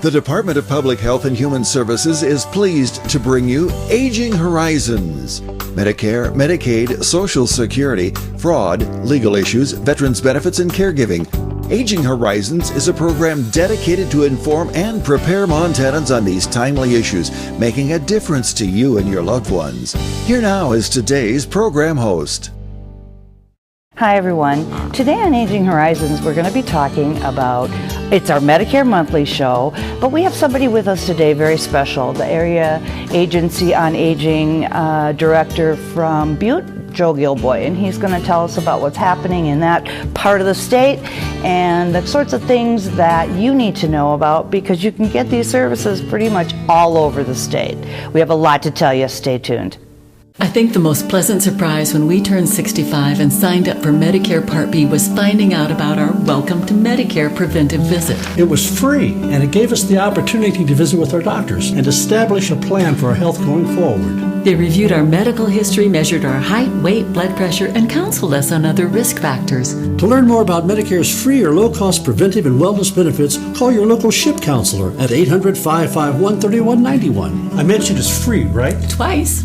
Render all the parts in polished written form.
The Department of Public Health and Human Services is pleased to bring you Aging Horizons. Medicare, Medicaid, Social Security, fraud, legal issues, veterans benefits, and caregiving. Aging Horizons is a program dedicated to inform and prepare Montanans on these timely issues, making a difference to you and your loved ones. Here now is today's program host. Hi everyone. Today on Aging Horizons we're going to be talking about, it's our Medicare Monthly show, but we have somebody with us today very special, the Area Agency on Aging Director from Butte, Joe Gilboy, and he's going to tell us about what's happening in that part of the state and the sorts of things that you need to know about, because you can get these services pretty much all over the state. We have a lot to tell you. Stay tuned. I think the most pleasant surprise when we turned 65 and signed up for Medicare Part B was finding out about our Welcome to Medicare preventive visit. It was free, and it gave us the opportunity to visit with our doctors and establish a plan for our health going forward. They reviewed our medical history, measured our height, weight, blood pressure, and counseled us on other risk factors. To learn more about Medicare's free or low-cost preventive and wellness benefits, call your local SHIP counselor at 800-551-3191. I mentioned it's free, right? Twice.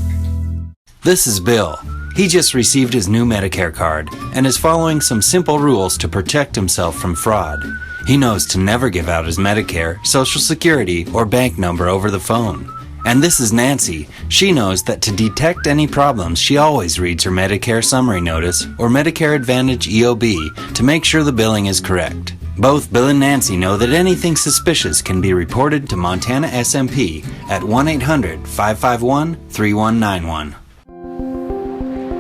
This is Bill. He just received his new Medicare card and is following some simple rules to protect himself from fraud. He knows to never give out his Medicare, Social Security, or bank number over the phone. And this is Nancy. She knows that to detect any problems, she always reads her Medicare Summary Notice or Medicare Advantage EOB to make sure the billing is correct. Both Bill and Nancy know that anything suspicious can be reported to Montana SMP at 1-800-551-3191.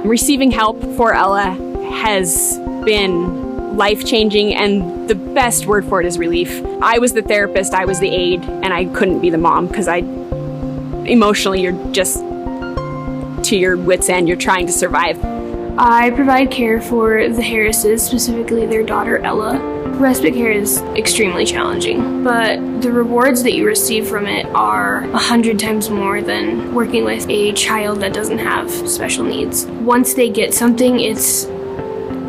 Receiving help for Ella has been life-changing, and the best word for it is relief. I was the therapist, I was the aide, and I couldn't be the mom because emotionally you're just to your wits' end. You're trying to survive. I provide care for the Harrises, specifically their daughter Ella. Respite care is extremely challenging, but the rewards that you receive from it are 100 times more than working with a child that doesn't have special needs. Once they get something, it's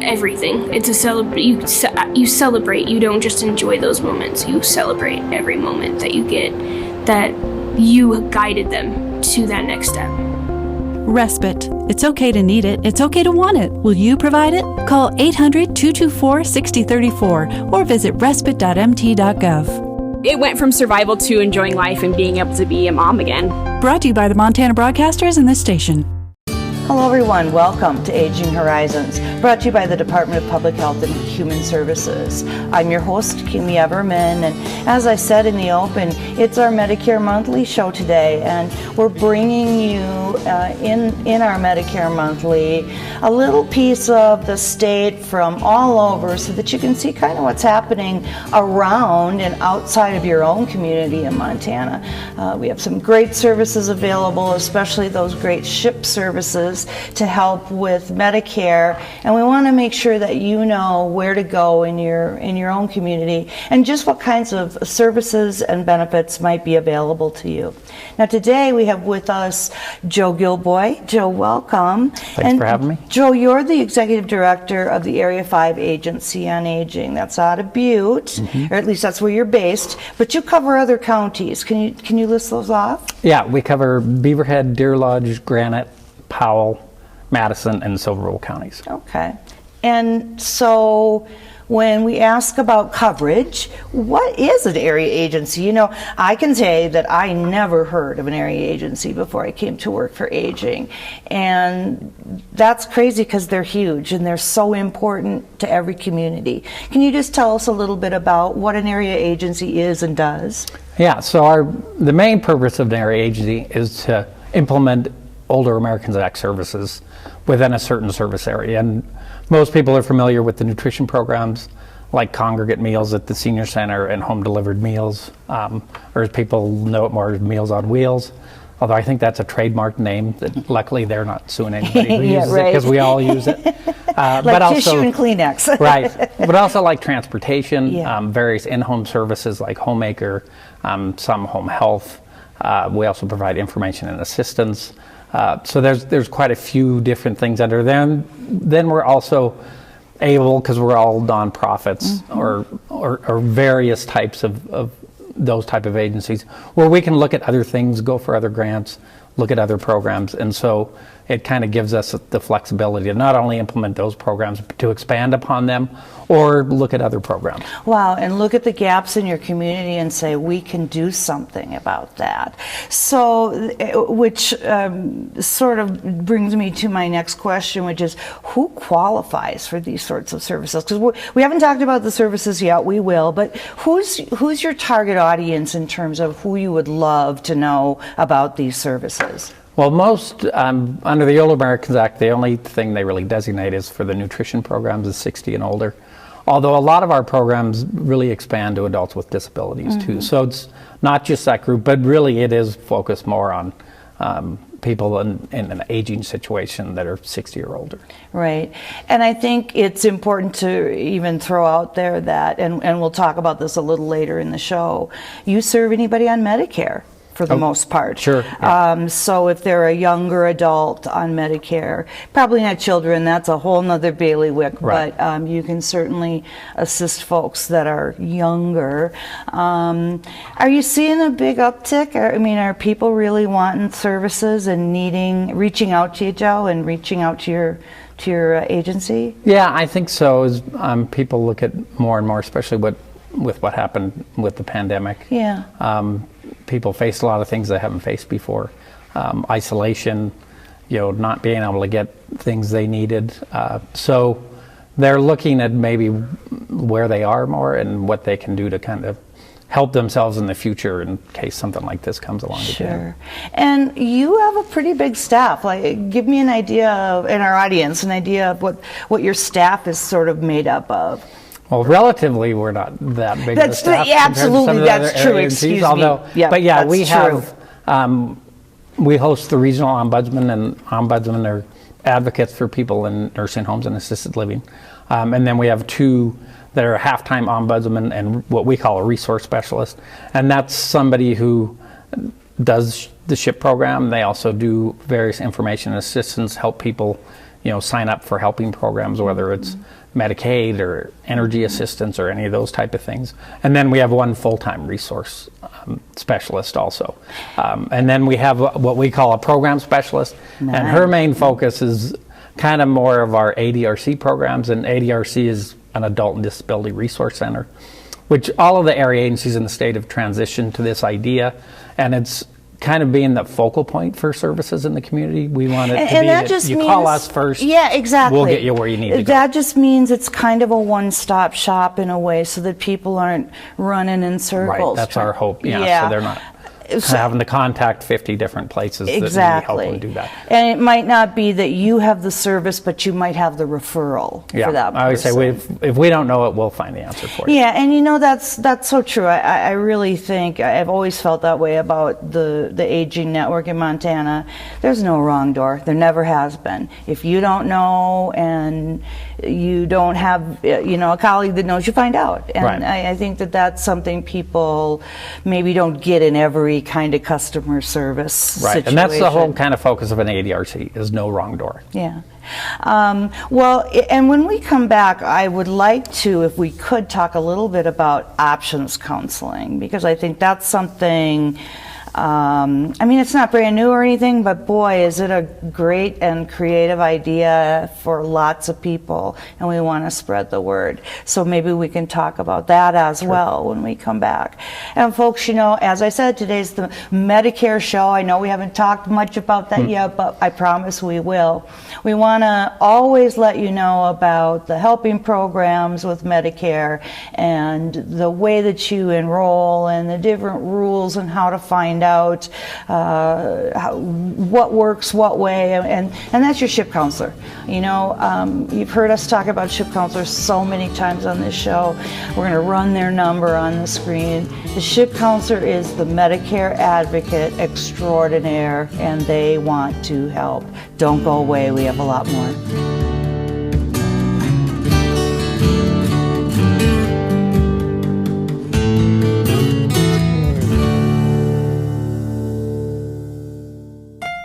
everything. It's a you celebrate. You don't just enjoy those moments. You celebrate every moment that you get, that you guided them to that next step. Respite. It's okay to need it. It's okay to want it. Will you provide it? Call 800-224-6034 or visit respite.mt.gov. It went from survival to enjoying life and being able to be a mom again. Brought to you by the Montana Broadcasters and this station. Hello everyone, welcome to Aging Horizons, brought to you by the Department of Public Health and Human Services. I'm your host, Kimi Everman, and as I said in the open, it's our Medicare Monthly show today, and we're bringing you in our Medicare Monthly a little piece of the state from all over so that you can see kind of what's happening around and outside of your own community in Montana. We have some great services available, especially those great SHIP services to help with Medicare, and we want to make sure that you know where to go in your own community and just what kinds of services and benefits might be available to you. Now today we have with us Joe Gilboy. Joe, welcome. Thanks for having me. Joe, you're the Executive Director of the Area 5 Agency on Aging. That's out of Butte, or at least that's where you're based, but you cover other counties. Can you list those off? Yeah, we cover Beaverhead, Deer Lodge, Granite, Powell, Madison, and Silverville counties. Okay. And so when we ask about coverage, what is an area agency? You know, I can say that I never heard of an area agency before I came to work for aging. And that's crazy because they're huge and they're so important to every community. Can you just tell us a little bit about what an area agency is and does? Yeah, so the main purpose of an area agency is to implement Older Americans Act services within a certain service area. And most people are familiar with the nutrition programs like congregate meals at the senior center and home delivered meals, or as people know it more, Meals on Wheels. Although I think that's a trademark name that luckily they're not suing anybody who uses it, because we all use it. Like but tissue also, and Kleenex. Right, but also like transportation, various in-home services like homemaker, some home health. We also provide information and assistance. So there's quite a few different things under there. Then we're also able, because we're all nonprofits or various types of those type of agencies, where we can look at other things, go for other grants, look at other programs. And so it kind of gives us the flexibility to not only implement those programs, but to expand upon them or look at other programs. Wow, and look at the gaps in your community and say, we can do something about that. So, which sort of brings me to my next question, which is, who qualifies for these sorts of services? Because we haven't talked about the services yet, we will, but who's your target audience in terms of who you would love to know about these services? Well, most, under the Older Americans Act, the only thing they really designate is for the nutrition programs is 60 and older. Although a lot of our programs really expand to adults with disabilities too. So it's not just that group, but really it is focused more on people in an aging situation that are 60 or older. Right. And I think it's important to even throw out there that, and we'll talk about this a little later in the show, you serve anybody on Medicare for the most part. Sure. Yeah. So if they're a younger adult on Medicare, probably not children, that's a whole nother bailiwick, Right. but you can certainly assist folks that are younger. Are you seeing a big uptick? I mean, are people really wanting services and reaching out to you, Joe, and reaching out to your agency? Yeah, I think so. As people look at more and more, especially with what happened with the pandemic. Yeah. People faced a lot of things they haven't faced before. Isolation, not being able to get things they needed. So they're looking at maybe where they are more and what they can do to kind of help themselves in the future in case something like this comes along again. Sure. And you have a pretty big staff. Like, give me an idea of, in our audience, an idea of what your staff is sort of made up of. Well, relatively, we're not that big of a staff. Yeah, absolutely, that's true. Excuse me. Yeah, but yeah, we have we host the regional ombudsman, and ombudsmen are advocates for people in nursing homes and assisted living, and then we have two that are half-time ombudsman and what we call a resource specialist, and that's somebody who does the SHIP program. They also do various information assistance, help people, sign up for helping programs, whether it's Medicaid or energy assistance or any of those type of things. And then we have one full-time resource specialist also. And then we have what we call a program specialist. Nice. And her main focus is kind of more of our ADRC programs. And ADRC is an Adult and Disability Resource Center, which all of the area agencies in the state have transitioned to this idea. And it's kind of being the focal point for services in the community. We want it to be that you call us first. Yeah, exactly. We'll get you where you need to go. That just means it's kind of a one-stop shop in a way, so that people aren't running in circles. Right, that's our hope. Yeah. So they're not having to contact 50 different places. Exactly. That we help them do that. And it might not be that you have the service, but you might have the referral for that person. I always say if we don't know it, we'll find the answer for you. Yeah, and that's so true. I really think, I've always felt that way about the aging network in Montana. There's no wrong door. There never has been. If you don't know and you don't have a colleague that knows, you find out. And right. I think that's something people maybe don't get in every kind of customer service situation. And that's the whole kind of focus of an ADRC, is no wrong door. Yeah. Well, and when we come back, I would like to, if we could, talk a little bit about options counseling, because I think that's something, it's not brand new or anything, but boy, is it a great and creative idea for lots of people, and we want to spread the word. So maybe we can talk about that as well when we come back. And folks, as I said, today's the Medicare show. I know we haven't talked much about that yet, but I promise we will. We want to always let you know about the helping programs with Medicare and the way that you enroll and the different rules and how to find out what works what way, and that's your SHIP counselor. You've heard us talk about SHIP counselors so many times on this show. We're going to run their number on the screen. The SHIP counselor is the Medicare advocate extraordinaire, and they want to help. Don't go away, we have a lot more.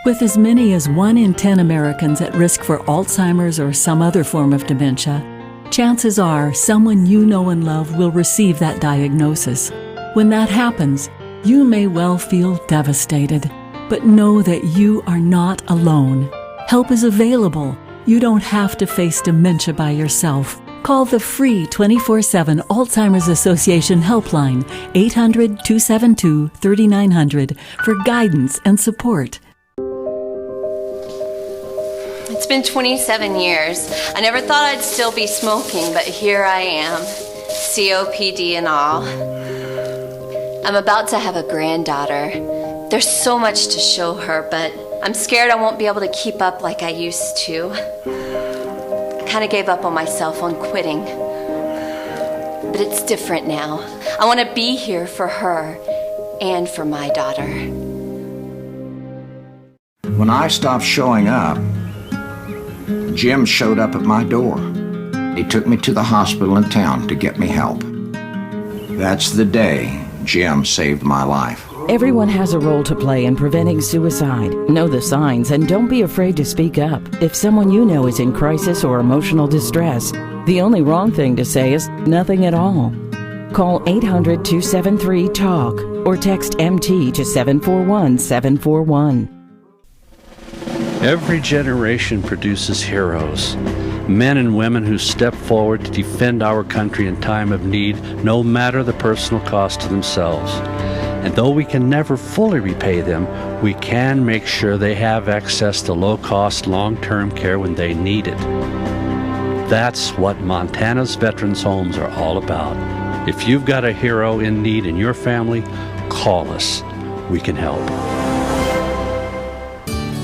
With as many as 1 in 10 Americans at risk for Alzheimer's or some other form of dementia, chances are someone you know and love will receive that diagnosis. When that happens, you may well feel devastated, but know that you are not alone. Help is available. You don't have to face dementia by yourself. Call the free 24/7 Alzheimer's Association helpline, 800-272-3900, for guidance and support. It's been 27 years. I never thought I'd still be smoking, but here I am, COPD and all. I'm about to have a granddaughter. There's so much to show her, but I'm scared I won't be able to keep up like I used to. I kind of gave up on myself on quitting. But it's different now. I want to be here for her and for my daughter. When I stopped showing up, Jim showed up at my door. He took me to the hospital in town to get me help. That's the day Jim saved my life. Everyone has a role to play in preventing suicide. Know the signs and don't be afraid to speak up. If someone you know is in crisis or emotional distress, the only wrong thing to say is nothing at all. Call 800-273-TALK or text MT to 741-741. Every generation produces heroes, men and women who step forward to defend our country in time of need, no matter the personal cost to themselves. And though we can never fully repay them, we can make sure they have access to low-cost, long-term care when they need it. That's what Montana's Veterans Homes are all about. If you've got a hero in need in your family, call us. We can help.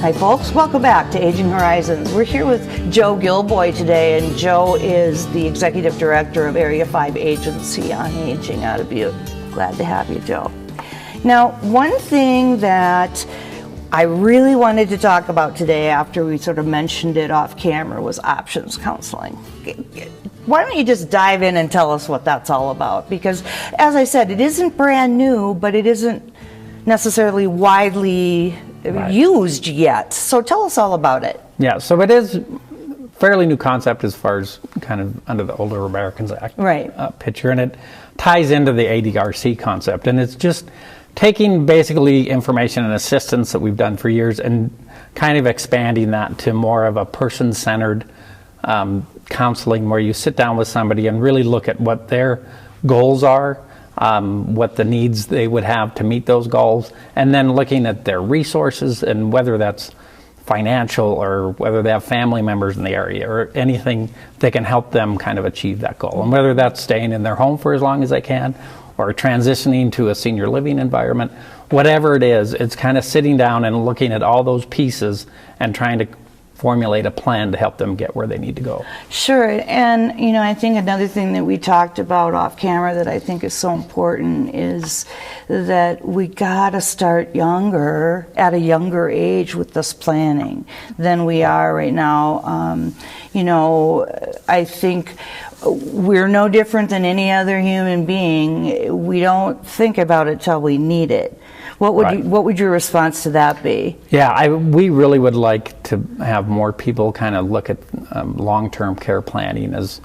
Hi folks, welcome back to Aging Horizons. We're here with Joe Gilboy today, and Joe is the Executive Director of Area 5 Agency on Aging out of Butte. Glad to have you, Joe. Now, one thing that I really wanted to talk about today after we sort of mentioned it off camera was options counseling. Why don't you just dive in and tell us what that's all about? Because, as I said, it isn't brand new, but it isn't necessarily widely used yet. So tell us all about it. Yeah, so it is a fairly new concept as far as kind of under the Older Americans Act picture, and it ties into the ADRC concept, and it's just taking basically information and assistance that we've done for years and kind of expanding that to more of a person-centered counseling, where you sit down with somebody and really look at what their goals are, what the needs they would have to meet those goals, and then looking at their resources and whether that's financial or whether they have family members in the area or anything that can help them kind of achieve that goal. And whether that's staying in their home for as long as they can or transitioning to a senior living environment, whatever it is, it's kind of sitting down and looking at all those pieces and trying to formulate a plan to help them get where they need to go. Sure, and you know, I think another thing that we talked about off camera that I think is so important is that we gotta start younger, at a younger age with this planning than we are right now. You know, I think we're no different than any other human being. We don't think about it till we need it. What would your response to that be? Yeah, we really would like to have more people kind of look at long-term care planning as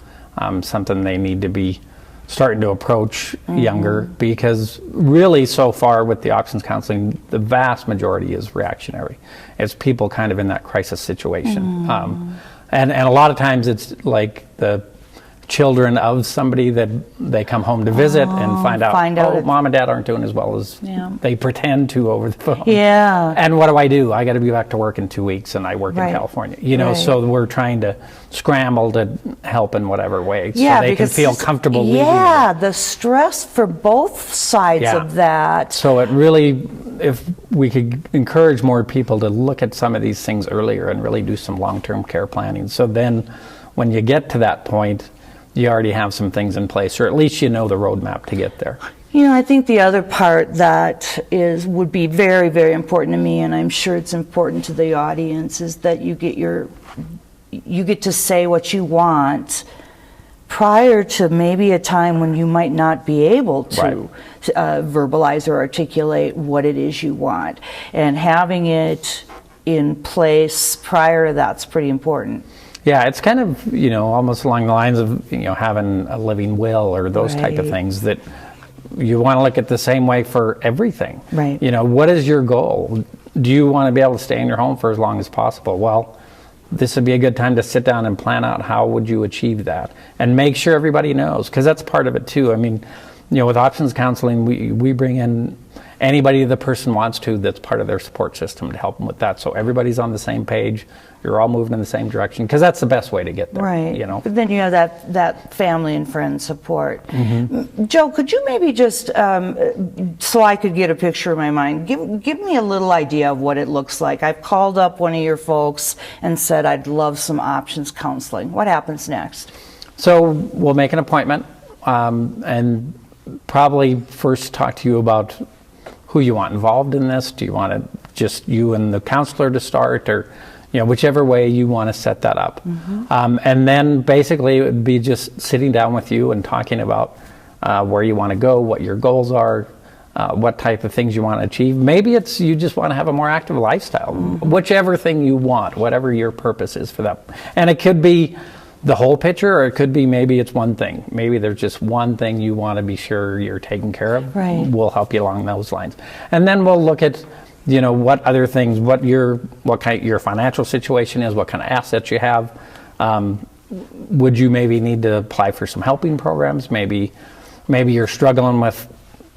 something they need to be starting to approach younger, because really so far with the options counseling, the vast majority is reactionary. It's people kind of in that crisis situation. And a lot of times it's like the children of somebody that they come home to visit and find out mom and dad aren't doing as well as they pretend to over the phone. Yeah. And what do? I got to be back to work in 2 weeks, and I work in California. You know, so we're trying to scramble to help in whatever way so they can feel comfortable leaving. Yeah, the stress for both sides of that. So it really, if we could encourage more people to look at some of these things earlier and really do some long-term care planning. So then when you get to that point, you already have some things in place, or at least you know the roadmap to get there. You know, I think the other part that would be very, very important to me, and I'm sure it's important to the audience, is that you get to say what you want prior to maybe a time when you might not be able to verbalize or articulate what it is you want, and having it in place prior to that's pretty important. Yeah, it's kind of, you know, almost along the lines of, you know, having a living will or those type of things that you want to look at the same way for everything. Right. You know, what is your goal? Do you want to be able to stay in your home for as long as possible? Well, this would be a good time to sit down and plan out how would you achieve that, and make sure everybody knows, because that's part of it too. I mean, you know, with options counseling, we bring in anybody the person wants to that's part of their support system to help them with that, so everybody's on the same page, you're all moving in the same direction, because that's the best way to get there. Right. You know. But then you have that family and friend support. Mm-hmm. Joe, could you maybe just, so I could get a picture in my mind, give me a little idea of what it looks like. I've called up one of your folks and said I'd love some options counseling. What happens next? So we'll make an appointment, and probably first talk to you about who you want involved in this. Do you want it just you and the counselor to start, or, you know, whichever way you want to set that up. Mm-hmm. And then basically it would be just sitting down with you and talking about where you want to go, what your goals are, what type of things you want to achieve. Maybe it's you just want to have a more active lifestyle, whichever thing you want, whatever your purpose is for that. And it could be the whole picture, or it could be maybe it's one thing. Maybe there's just one thing you want to be sure you're taken care of. Right. We'll help you along those lines. And then we'll look at, you know, what other things, what kind your financial situation is, what kind of assets you have. Would you maybe need to apply for some helping programs? Maybe you're struggling with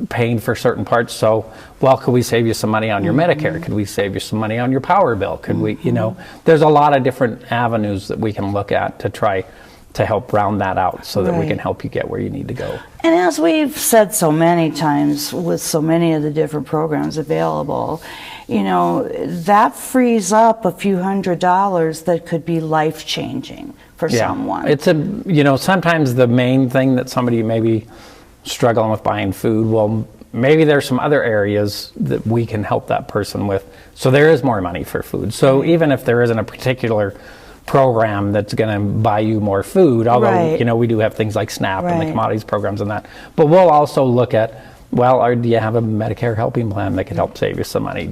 paying for certain parts, so, well, could we save you some money on your Medicare? Could we save you some money on your power bill? Could we, you know, there's a lot of different avenues that we can look at to try to help round that out, so that we can help you get where you need to go. And as we've said so many times with so many of the different programs available, you know, that frees up a few $100s that could be life-changing for someone. It's you know, sometimes the main thing that somebody maybe struggling with buying food, well, maybe there's some other areas that we can help that person with, so there is more money for food. So even if there isn't a particular program that's going to buy you more food, although you know, we do have things like SNAP and the commodities programs and that, but we'll also look at, well, do you have a Medicare helping plan that could help save you some money?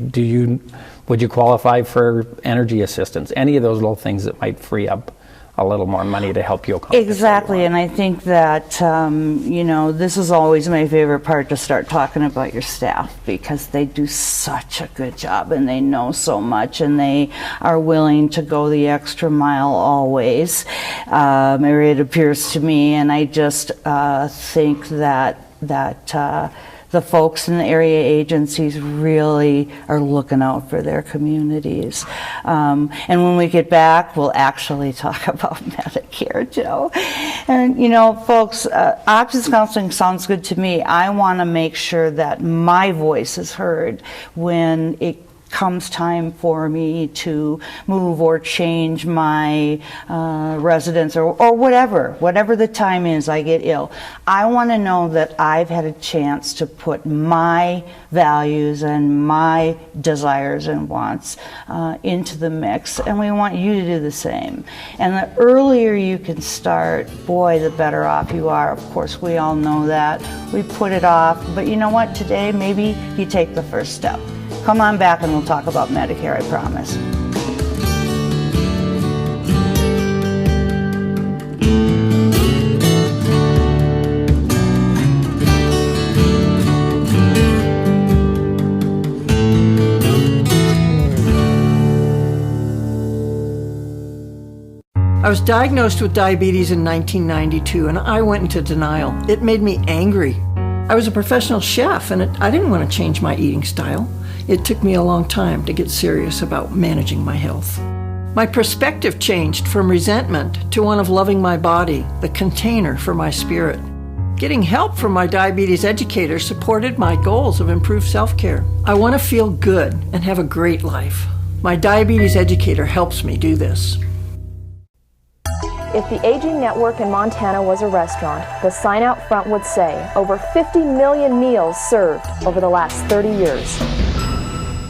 Would you qualify for energy assistance? Any of those little things that might free up a little more money to help you accomplish. Exactly, and I think that, you know, this is always my favorite part, to start talking about your staff, because they do such a good job and they know so much and they are willing to go the extra mile always, or it appears to me, and I just think that the folks in the area agencies really are looking out for their communities. And when we get back, we'll actually talk about Medicare, Joe. And, you know, folks, options counseling sounds good to me. I want to make sure that my voice is heard when it comes time for me to move or change my residence, or whatever the time is I get ill. I want to know that I've had a chance to put my values and my desires and wants into the mix, and we want you to do the same. And the earlier you can start, boy, the better off you are. Of course, we all know that. We put it off, but you know what? Today, maybe you take the first step. Come on back and we'll talk about Medicare, I promise. I was diagnosed with diabetes in 1992, and I went into denial. It made me angry. I was a professional chef, and I didn't want to change my eating style. It took me a long time to get serious about managing my health. My perspective changed from resentment to one of loving my body, the container for my spirit. Getting help from my diabetes educator supported my goals of improved self-care. I want to feel good and have a great life. My diabetes educator helps me do this. If the Aging Network in Montana was a restaurant, the sign out front would say, over 50 million meals served over the last 30 years.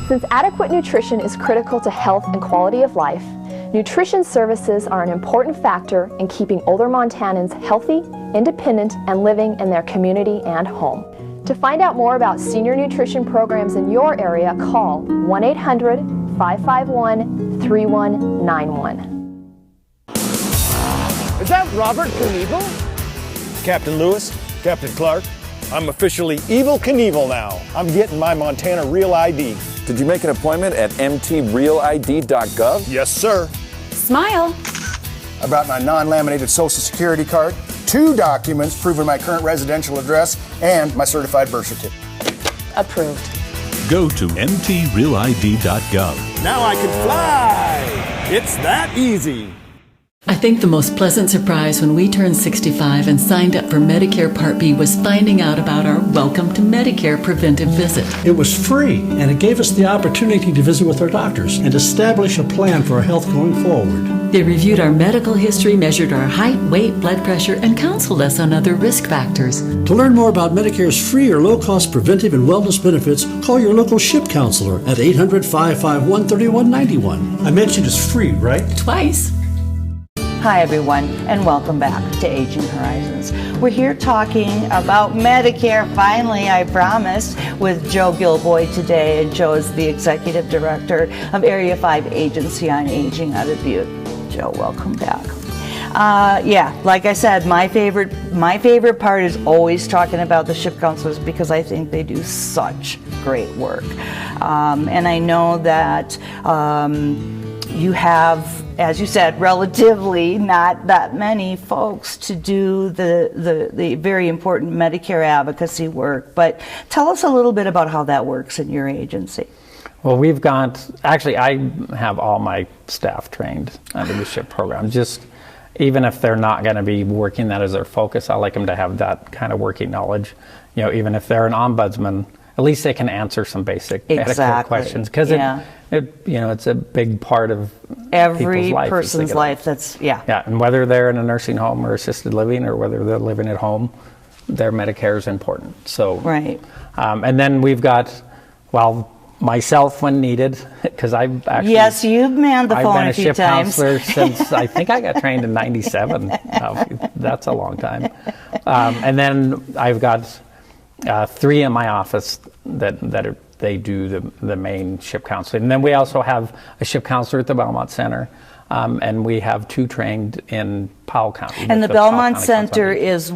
Since adequate nutrition is critical to health and quality of life, nutrition services are an important factor in keeping older Montanans healthy, independent, and living in their community and home. To find out more about senior nutrition programs in your area, call 1-800-551-3191. Is that Robert Knievel? Captain Lewis, Captain Clark, I'm officially Evel Knievel now. I'm getting my Montana Real ID. Did you make an appointment at mtrealid.gov? Yes, sir. Smile. I brought my non-laminated Social Security card, 2 documents proving my current residential address, and my certified birth certificate. Approved. Go to mtrealid.gov. Now I can fly! It's that easy. I think the most pleasant surprise when we turned 65 and signed up for Medicare Part B was finding out about our Welcome to Medicare preventive visit. It was free, and it gave us the opportunity to visit with our doctors and establish a plan for our health going forward. They reviewed our medical history, measured our height, weight, blood pressure, and counseled us on other risk factors. To learn more about Medicare's free or low-cost preventive and wellness benefits, call your local SHIP counselor at 800-551-3191. I mentioned it's free, right? Twice. Hi everyone, and welcome back to Aging Horizons. We're here talking about Medicare, finally, I promised, with Joe Gilboy today. And Joe is the Executive Director of Area 5 Agency on Aging out of Butte. Joe, welcome back. Yeah, like I said, my favorite part is always talking about the SHIP counselors because I think they do such great work. And I know that you have, as you said, relatively not that many folks to do the very important Medicare advocacy work. But tell us a little bit about how that works in your agency. Well, actually I have all my staff trained under the SHIP program. Just even if they're not going to be working that as their focus, I like them to have that kind of working knowledge. You know, even if they're an ombudsman, at least they can answer some basic etiquette questions, because it's a big part of every person's life. Yeah, and whether they're in a nursing home or assisted living, or whether they're living at home, their Medicare is important. So right, and then we've got myself when needed, because I've actually you've manned the phone a few times. I've been a SHIP counselor since I think I got trained in '97. That's a long time. And then I've got 3 in my office that they do the main SHIP counseling. And then we also have a SHIP counselor at the Belmont Center, and we have 2 trained in Powell County. And the Belmont Center is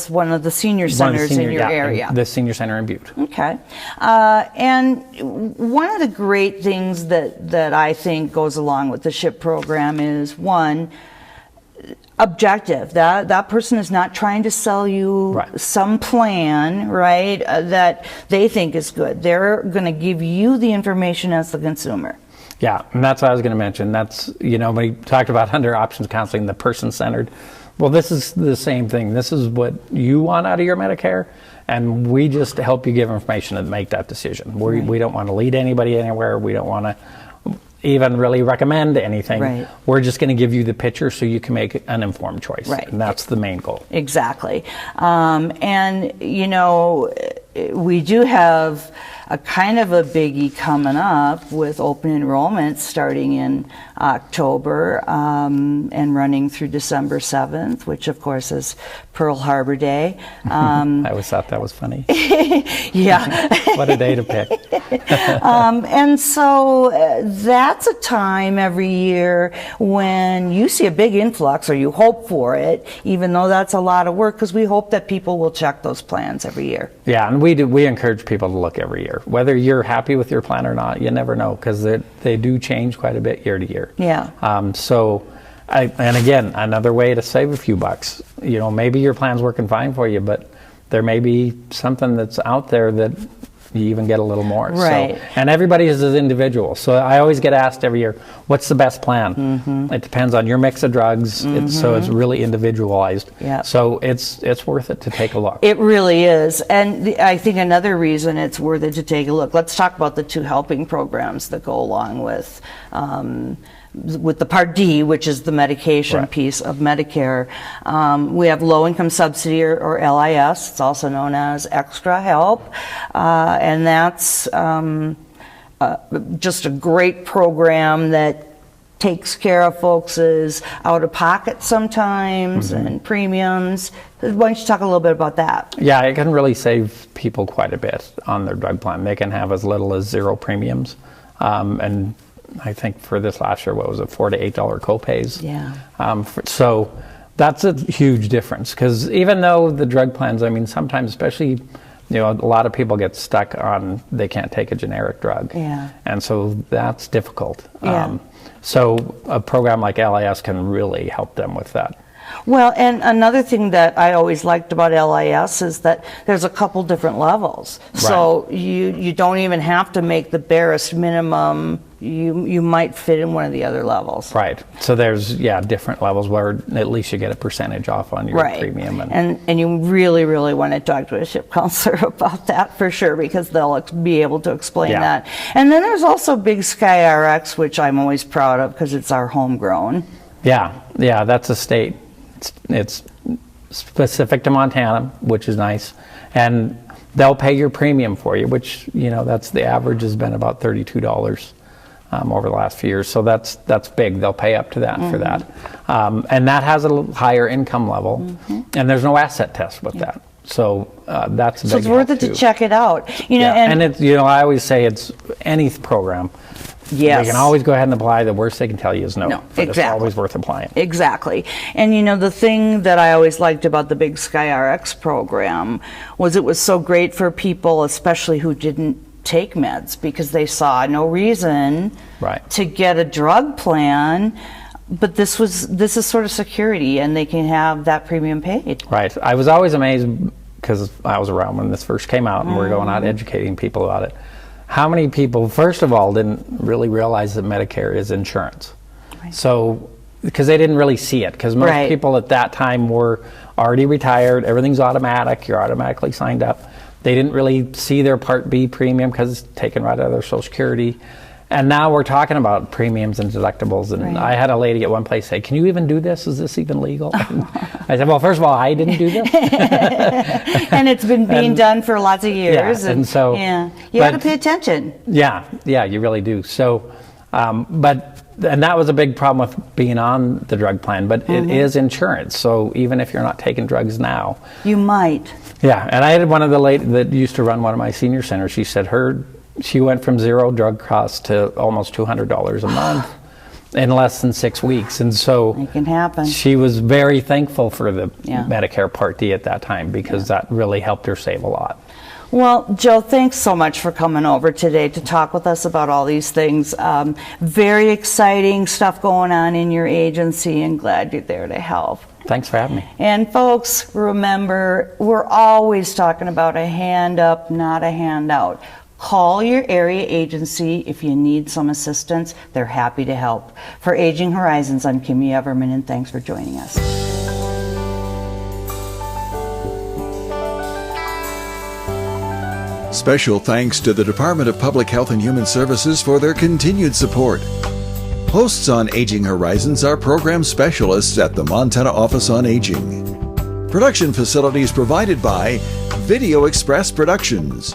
one of the senior centers in your area. The senior center in Butte. Okay. And one of the great things that I think goes along with the SHIP program is, one, objective. That person is not trying to sell you some plan, right, that they think is good. They're going to give you the information as the consumer. Yeah, and that's what I was going to mention. That's, when we talked about under options counseling, the person-centered. Well, this is the same thing. This is what you want out of your Medicare, and we just help you give information and make that decision. We don't want to lead anybody anywhere. We don't want to even really recommend anything. Right. We're just going to give you the picture so you can make an informed choice. Right. And that's the main goal. Exactly. And, we do have a kind of a biggie coming up with open enrollment starting in October and running through December 7th, which of course is Pearl Harbor Day. I always thought that was funny. Yeah. What a day to pick. And so that's a time every year when you see a big influx, or you hope for it, even though that's a lot of work, because we hope that people will check those plans every year. Yeah, and we encourage people to look every year. Whether you're happy with your plan or not, you never know, because they do change quite a bit year to year. Yeah. And again, another way to save a few bucks. Maybe your plan's working fine for you, but there may be something that's out there that you even get a little more. Right. And everybody is an individual. So I always get asked every year, what's the best plan? Mm-hmm. It depends on your mix of drugs. Mm-hmm. So it's really individualized. Yeah. So it's worth it to take a look. It really is. And I think another reason it's worth it to take a look, let's talk about the 2 helping programs that go along with the Part D, which is the medication piece of Medicare. We have Low Income Subsidy, or LIS. It's also known as Extra Help. And that's just a great program that takes care of folks' out-of-pocket sometimes and premiums. Why don't you talk a little bit about that? Yeah, it can really save people quite a bit on their drug plan. They can have as little as 0 premiums. And I think for this last year, what was it, $4 to $8 copays? Yeah. That's a huge difference, because even though the drug plans, I mean, sometimes, especially, a lot of people get stuck on they can't take a generic drug. Yeah. And so that's difficult. Yeah. So a program like LIS can really help them with that. Well, and another thing that I always liked about LIS is that there's a couple different levels. Right. So you don't even have to make the barest minimum. You might fit in one of the other levels. Right. So there's, different levels where at least you get a percentage off on your premium. And you really, really want to talk to a SHIP counselor about that for sure, because they'll be able to explain that. And then there's also Big Sky RX, which I'm always proud of because it's our homegrown. Yeah, that's a state. It's specific to Montana, which is nice, and they'll pay your premium for you, which that's the average has been about $32 over the last few years. So that's big. They'll pay up to that for that, and that has a little higher income level, and there's no asset test with that. So that's a big. So it's worth it to check it out. And it's I always say it's any program. Yes. They can always go ahead and apply. The worst they can tell you is no. But exactly. It's always worth applying. Exactly. And the thing that I always liked about the Big Sky RX program was it was so great for people, especially who didn't take meds, because they saw no reason to get a drug plan. But this is sort of security, and they can have that premium paid. Right. I was always amazed, because I was around when this first came out, and we're going out educating people about it. How many people, first of all, didn't really realize that Medicare is insurance? Right. So, because they didn't really see it, because most people at that time were already retired, everything's automatic, you're automatically signed up. They didn't really see their Part B premium because it's taken right out of their Social Security. And now we're talking about premiums and deductibles. And I had a lady at one place say, "Can you even do this? Is this even legal?" I said, "Well, first of all, I didn't do this." And it's been being done for lots of years. Yeah, and so you got to pay attention. Yeah, you really do. So, and that was a big problem with being on the drug plan. But it is insurance, so even if you're not taking drugs now, you might. Yeah, and I had one of the ladies that used to run one of my senior centers. She said she went from zero drug costs to almost $200 a month in less than 6 weeks. And so it can happen. She was very thankful for the Medicare Part D at that time, because that really helped her save a lot. Well, Joe, thanks so much for coming over today to talk with us about all these things. Very exciting stuff going on in your agency, and glad you're there to help. Thanks for having me. And folks, remember, we're always talking about a hand up, not a handout. Call your area agency if you need some assistance. They're happy to help. For Aging Horizons, I'm Kimmy Everman, and thanks for joining us. Special thanks to the Department of Public Health and Human Services for their continued support. Hosts on Aging Horizons are program specialists at the Montana Office on Aging. Production facilities provided by Video Express Productions.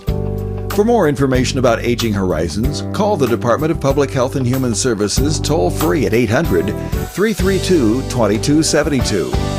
For more information about Aging Horizons, call the Department of Public Health and Human Services toll-free at 800-332-2272.